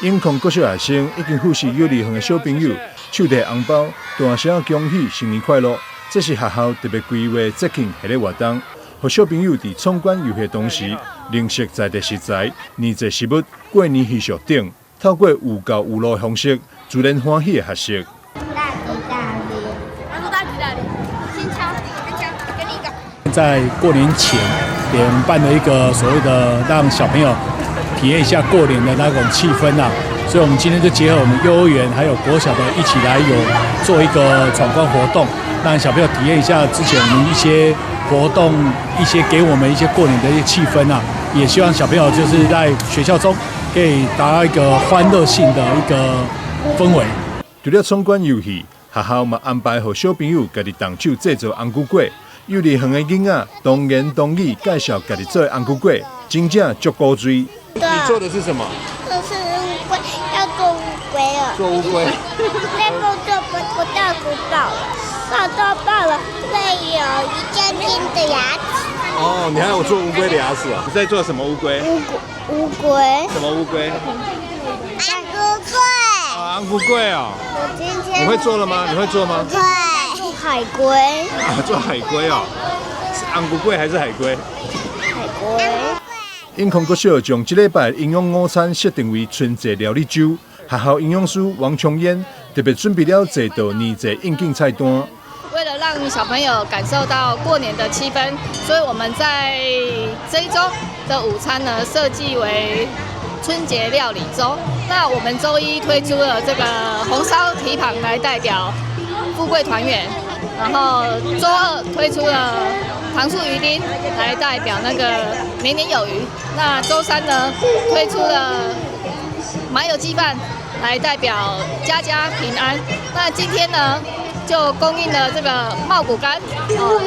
永康國小學生已經附視幼兒園的小朋友手提紅包，大聲恭喜新年快樂。這是學校特別規劃節慶系列活動，讓小朋友在參觀遊戲同時，認識在地食材、年節食物、過年習俗等，透過有教有樂的方式，自然歡喜的學習。在過年前，也辦了一個所謂的讓小朋友體驗一下過年的那種氣氛啊，所以我們今天就結合我們幼兒園還有國小的一起來做一個闖關活動，讓小朋友體驗一下之前我們一些活動，給我們一些過年的一些氣氛啊，也希望小朋友就是在學校中可以達到一個歡樂性的一個氛圍。除了闖關遊戲，學校嘛安排給小朋友家己動手製造紅龜粿。幼兒園的囡仔當言當語介紹家己做的紅龜粿，真正足古錐。你做的是什麼？這是烏龜，要做烏龜了。做烏龜。再不到不到了，到爆了，會有一根新的牙齒。哦，你還有做烏龜的牙齒哦？你在做什麼烏龜？烏龜。什麼烏龜？紅龜粿。啊，紅龜粿哦。我今天。你會做了嗎？你會做嗎？會。海龜啊，做海龜哦，是紅龜粿還是海龜？海龜。永康國小將這禮拜營養午餐設定為春節料理周，學校營養師王瓊嫣特別準備了這道年節應景菜單。為了讓小朋友感受到過年的氣氛，所以我們在這一周的午餐呢設計為春節料理周。那我們周一推出了這個紅燒蹄膀來代表富貴團圓。然後周二推出了糖醋魚丁來代表那個年年有餘。那周三呢推出了麻油雞飯來代表家家平安。那今天呢就供應了這個茂谷柑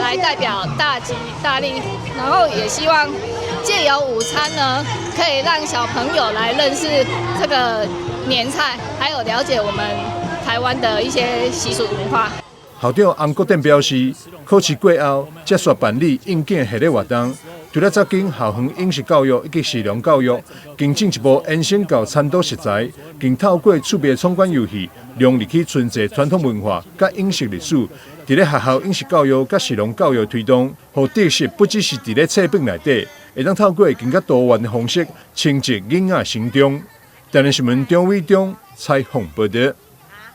來代表大吉大利。然後也希望借由午餐呢可以讓小朋友來認識這個年菜，還有了解我們台灣的一些習俗文化。校長洪國典表示，考試過後，接續辦理應景系列活動，除了抓緊校園飲食教育以及食農教育，更進一步延伸到餐桌食材，更透過趣味的闖關遊戲，融入去春節傳統文化甲飲食歷史，在咧學校飲食教育甲食農教育推動，讓知識不只是在咧冊本內底，會當透過更加多元的方式，親近囡仔心中。台南新聞張偉忠採訪報道。